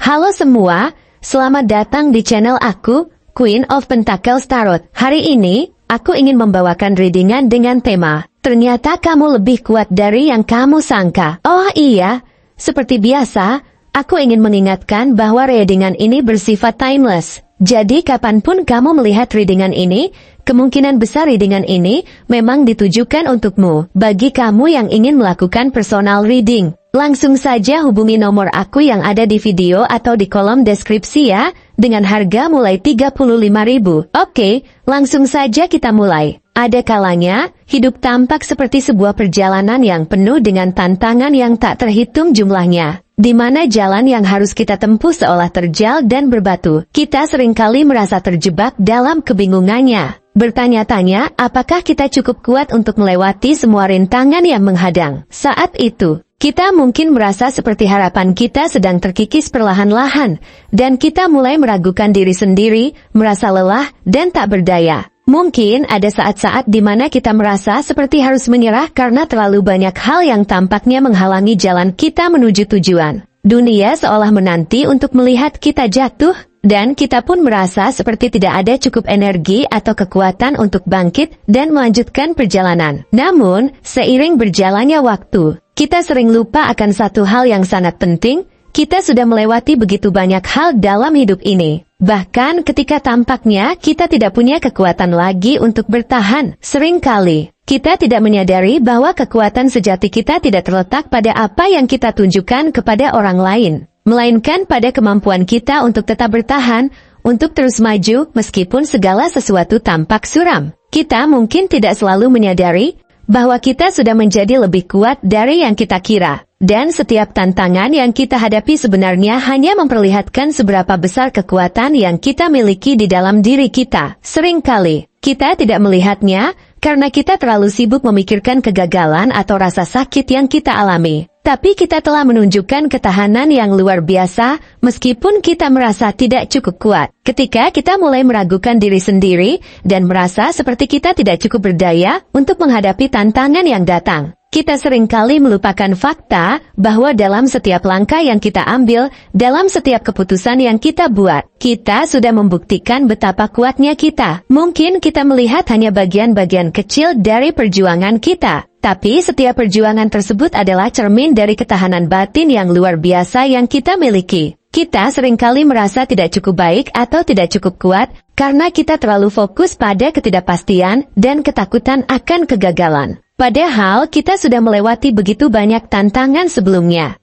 Halo semua, selamat datang di channel aku, Queen of Pentacles Tarot. Hari ini, aku ingin membawakan readingan dengan tema, ternyata kamu lebih kuat dari yang kamu sangka. Oh iya, seperti biasa, aku ingin mengingatkan bahwa readingan ini bersifat timeless. Jadi kapanpun kamu melihat readingan ini, kemungkinan besar readingan ini memang ditujukan untukmu. Bagi kamu yang ingin melakukan personal reading, langsung saja hubungi nomor aku yang ada di video atau di kolom deskripsi ya, dengan harga mulai 35.000. Oke, langsung saja kita mulai. Ada kalanya, hidup tampak seperti sebuah perjalanan yang penuh dengan tantangan yang tak terhitung jumlahnya, di mana jalan yang harus kita tempuh seolah terjal dan berbatu. Kita seringkali merasa terjebak dalam kebingungannya, bertanya-tanya apakah kita cukup kuat untuk melewati semua rintangan yang menghadang. Saat itu, kita mungkin merasa seperti harapan kita sedang terkikis perlahan-lahan, dan kita mulai meragukan diri sendiri, merasa lelah dan tak berdaya. Mungkin ada saat-saat di mana kita merasa seperti harus menyerah karena terlalu banyak hal yang tampaknya menghalangi jalan kita menuju tujuan. Dunia seolah menanti untuk melihat kita jatuh, dan kita pun merasa seperti tidak ada cukup energi atau kekuatan untuk bangkit dan melanjutkan perjalanan. Namun, seiring berjalannya waktu, kita sering lupa akan satu hal yang sangat penting. Kita sudah melewati begitu banyak hal dalam hidup ini. Bahkan ketika tampaknya kita tidak punya kekuatan lagi untuk bertahan, seringkali kita tidak menyadari bahwa kekuatan sejati kita tidak terletak pada apa yang kita tunjukkan kepada orang lain, melainkan pada kemampuan kita untuk tetap bertahan, untuk terus maju meskipun segala sesuatu tampak suram. Kita mungkin tidak selalu menyadari bahwa kita sudah menjadi lebih kuat dari yang kita kira. Dan setiap tantangan yang kita hadapi sebenarnya hanya memperlihatkan seberapa besar kekuatan yang kita miliki di dalam diri kita. Seringkali, kita tidak melihatnya karena kita terlalu sibuk memikirkan kegagalan atau rasa sakit yang kita alami. Tapi kita telah menunjukkan ketahanan yang luar biasa meskipun kita merasa tidak cukup kuat. Ketika kita mulai meragukan diri sendiri dan merasa seperti kita tidak cukup berdaya untuk menghadapi tantangan yang datang, kita seringkali melupakan fakta bahwa dalam setiap langkah yang kita ambil, dalam setiap keputusan yang kita buat, kita sudah membuktikan betapa kuatnya kita. Mungkin kita melihat hanya bagian-bagian kecil dari perjuangan kita, tapi setiap perjuangan tersebut adalah cermin dari ketahanan batin yang luar biasa yang kita miliki. Kita seringkali merasa tidak cukup baik atau tidak cukup kuat, karena kita terlalu fokus pada ketidakpastian dan ketakutan akan kegagalan. Padahal kita sudah melewati begitu banyak tantangan sebelumnya.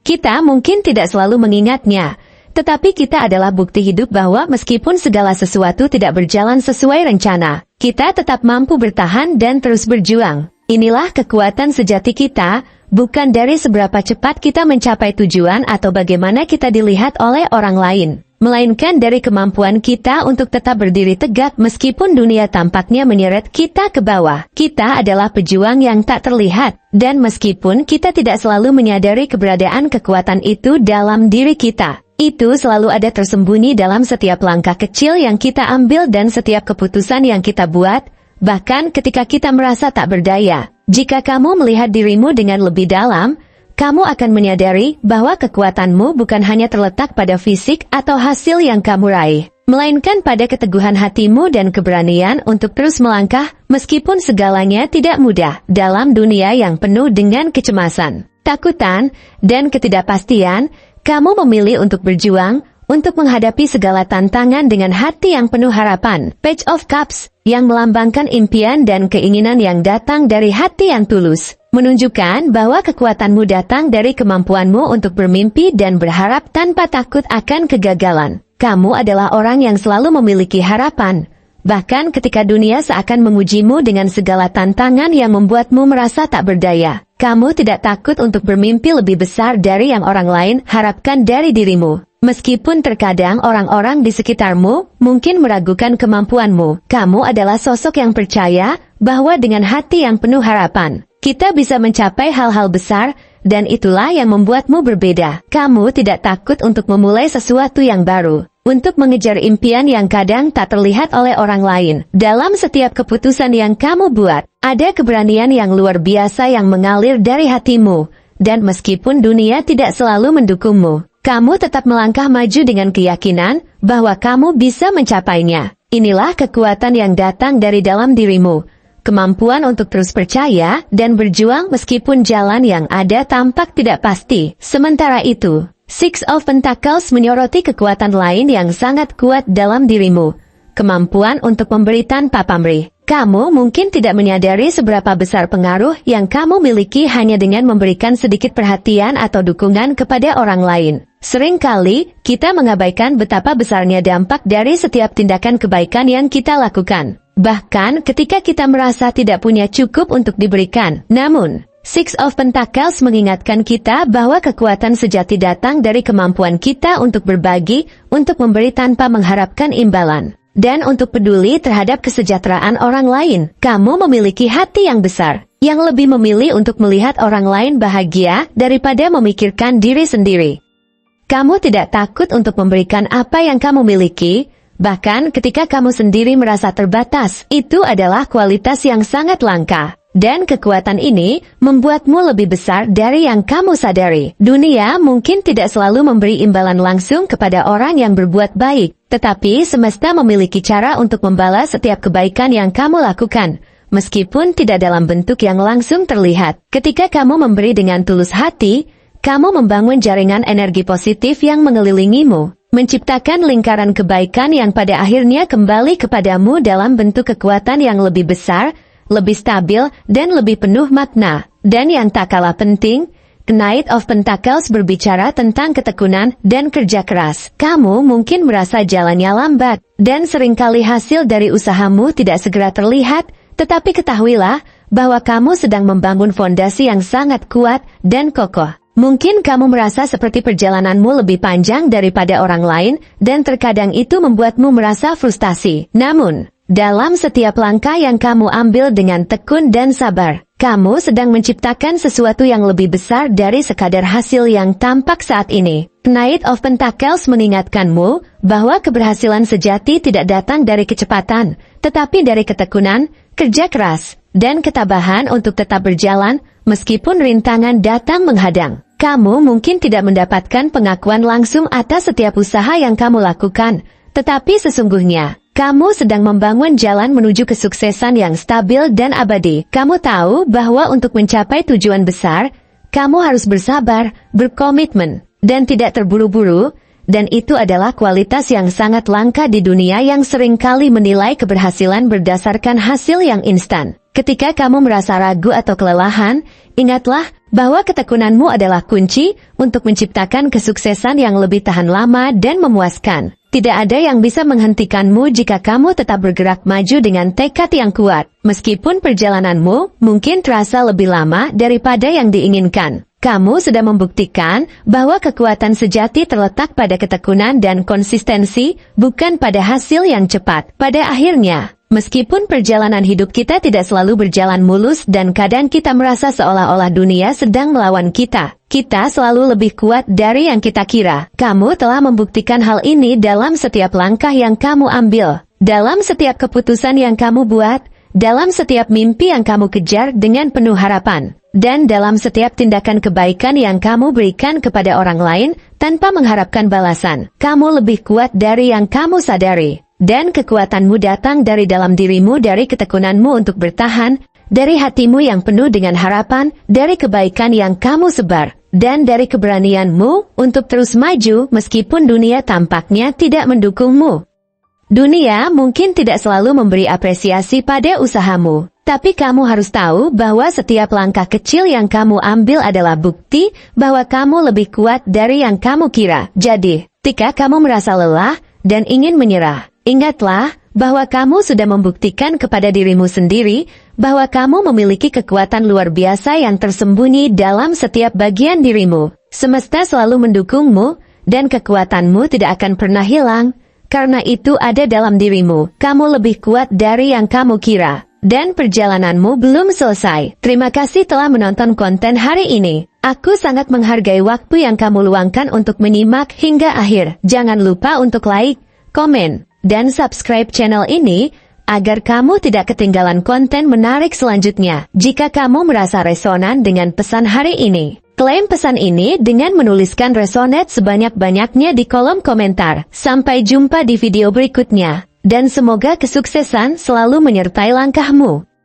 Kita mungkin tidak selalu mengingatnya, tetapi kita adalah bukti hidup bahwa meskipun segala sesuatu tidak berjalan sesuai rencana, kita tetap mampu bertahan dan terus berjuang. Inilah kekuatan sejati kita, bukan dari seberapa cepat kita mencapai tujuan atau bagaimana kita dilihat oleh orang lain, melainkan dari kemampuan kita untuk tetap berdiri tegak meskipun dunia tampaknya menyeret kita ke bawah. Kita adalah pejuang yang tak terlihat, dan meskipun kita tidak selalu menyadari keberadaan kekuatan itu dalam diri kita, itu selalu ada tersembunyi dalam setiap langkah kecil yang kita ambil dan setiap keputusan yang kita buat, bahkan ketika kita merasa tak berdaya. Jika kamu melihat dirimu dengan lebih dalam, kamu akan menyadari bahwa kekuatanmu bukan hanya terletak pada fisik atau hasil yang kamu raih, melainkan pada keteguhan hatimu dan keberanian untuk terus melangkah meskipun segalanya tidak mudah dalam dunia yang penuh dengan kecemasan, takutan, dan ketidakpastian. Kamu memilih untuk berjuang, untuk menghadapi segala tantangan dengan hati yang penuh harapan. Page of Cups, yang melambangkan impian dan keinginan yang datang dari hati yang tulus, menunjukkan bahwa kekuatanmu datang dari kemampuanmu untuk bermimpi dan berharap tanpa takut akan kegagalan. Kamu adalah orang yang selalu memiliki harapan, bahkan ketika dunia seakan mengujimu dengan segala tantangan yang membuatmu merasa tak berdaya. Kamu tidak takut untuk bermimpi lebih besar dari yang orang lain harapkan dari dirimu. Meskipun terkadang orang-orang di sekitarmu mungkin meragukan kemampuanmu, kamu adalah sosok yang percaya bahwa dengan hati yang penuh harapan, kita bisa mencapai hal-hal besar, dan itulah yang membuatmu berbeda. Kamu tidak takut untuk memulai sesuatu yang baru, untuk mengejar impian yang kadang tak terlihat oleh orang lain. Dalam setiap keputusan yang kamu buat, ada keberanian yang luar biasa yang mengalir dari hatimu, dan meskipun dunia tidak selalu mendukungmu, kamu tetap melangkah maju dengan keyakinan bahwa kamu bisa mencapainya. Inilah kekuatan yang datang dari dalam dirimu. Kemampuan untuk terus percaya dan berjuang meskipun jalan yang ada tampak tidak pasti. Sementara itu, Six of Pentacles menyoroti kekuatan lain yang sangat kuat dalam dirimu. Kemampuan untuk memberi tanpa pamrih. Kamu mungkin tidak menyadari seberapa besar pengaruh yang kamu miliki hanya dengan memberikan sedikit perhatian atau dukungan kepada orang lain. Seringkali, kita mengabaikan betapa besarnya dampak dari setiap tindakan kebaikan yang kita lakukan. Bahkan ketika kita merasa tidak punya cukup untuk diberikan. Namun, Six of Pentacles mengingatkan kita bahwa kekuatan sejati datang dari kemampuan kita untuk berbagi, untuk memberi tanpa mengharapkan imbalan. Dan untuk peduli terhadap kesejahteraan orang lain. Kamu memiliki hati yang besar, yang lebih memilih untuk melihat orang lain bahagia daripada memikirkan diri sendiri. Kamu tidak takut untuk memberikan apa yang kamu miliki, bahkan ketika kamu sendiri merasa terbatas. Itu adalah kualitas yang sangat langka. Dan kekuatan ini membuatmu lebih besar dari yang kamu sadari. Dunia mungkin tidak selalu memberi imbalan langsung kepada orang yang berbuat baik, tetapi semesta memiliki cara untuk membalas setiap kebaikan yang kamu lakukan, meskipun tidak dalam bentuk yang langsung terlihat. Ketika kamu memberi dengan tulus hati, kamu membangun jaringan energi positif yang mengelilingimu, menciptakan lingkaran kebaikan yang pada akhirnya kembali kepadamu dalam bentuk kekuatan yang lebih besar, lebih stabil, dan lebih penuh makna. Dan yang tak kalah penting, Knight of Pentacles berbicara tentang ketekunan dan kerja keras. Kamu mungkin merasa jalannya lambat, dan seringkali hasil dari usahamu tidak segera terlihat, tetapi ketahuilah bahwa kamu sedang membangun fondasi yang sangat kuat dan kokoh. Mungkin kamu merasa seperti perjalananmu lebih panjang daripada orang lain, dan terkadang itu membuatmu merasa frustasi. Namun, dalam setiap langkah yang kamu ambil dengan tekun dan sabar, kamu sedang menciptakan sesuatu yang lebih besar dari sekadar hasil yang tampak saat ini. Knight of Pentacles mengingatkanmu bahwa keberhasilan sejati tidak datang dari kecepatan, tetapi dari ketekunan, kerja keras, dan ketabahan untuk tetap berjalan, meskipun rintangan datang menghadang. Kamu mungkin tidak mendapatkan pengakuan langsung atas setiap usaha yang kamu lakukan, tetapi sesungguhnya, kamu sedang membangun jalan menuju kesuksesan yang stabil dan abadi. Kamu tahu bahwa untuk mencapai tujuan besar, kamu harus bersabar, berkomitmen, dan tidak terburu-buru, dan itu adalah kualitas yang sangat langka di dunia yang seringkali menilai keberhasilan berdasarkan hasil yang instan. Ketika kamu merasa ragu atau kelelahan, ingatlah bahwa ketekunanmu adalah kunci untuk menciptakan kesuksesan yang lebih tahan lama dan memuaskan. Tidak ada yang bisa menghentikanmu jika kamu tetap bergerak maju dengan tekad yang kuat. Meskipun perjalananmu mungkin terasa lebih lama daripada yang diinginkan, kamu sudah membuktikan bahwa kekuatan sejati terletak pada ketekunan dan konsistensi, bukan pada hasil yang cepat. Pada akhirnya, meskipun perjalanan hidup kita tidak selalu berjalan mulus dan kadang kita merasa seolah-olah dunia sedang melawan kita, kita selalu lebih kuat dari yang kita kira. Kamu telah membuktikan hal ini dalam setiap langkah yang kamu ambil, dalam setiap keputusan yang kamu buat, dalam setiap mimpi yang kamu kejar dengan penuh harapan, dan dalam setiap tindakan kebaikan yang kamu berikan kepada orang lain tanpa mengharapkan balasan. Kamu lebih kuat dari yang kamu sadari. Dan kekuatanmu datang dari dalam dirimu, dari ketekunanmu untuk bertahan, dari hatimu yang penuh dengan harapan, dari kebaikan yang kamu sebar, dan dari keberanianmu untuk terus maju meskipun dunia tampaknya tidak mendukungmu. Dunia mungkin tidak selalu memberi apresiasi pada usahamu, tapi kamu harus tahu bahwa setiap langkah kecil yang kamu ambil adalah bukti bahwa kamu lebih kuat dari yang kamu kira. Jadi, ketika kamu merasa lelah dan ingin menyerah, ingatlah bahwa kamu sudah membuktikan kepada dirimu sendiri bahwa kamu memiliki kekuatan luar biasa yang tersembunyi dalam setiap bagian dirimu. Semesta selalu mendukungmu, dan kekuatanmu tidak akan pernah hilang, karena itu ada dalam dirimu. Kamu lebih kuat dari yang kamu kira, dan perjalananmu belum selesai. Terima kasih telah menonton konten hari ini. Aku sangat menghargai waktu yang kamu luangkan untuk menyimak hingga akhir. Jangan lupa untuk like, komen, dan subscribe channel ini, agar kamu tidak ketinggalan konten menarik selanjutnya. Jika kamu merasa resonan dengan pesan hari ini, Klaim pesan ini dengan menuliskan resonate sebanyak-banyaknya di kolom komentar. Sampai jumpa di video berikutnya. Dan semoga kesuksesan selalu menyertai langkahmu.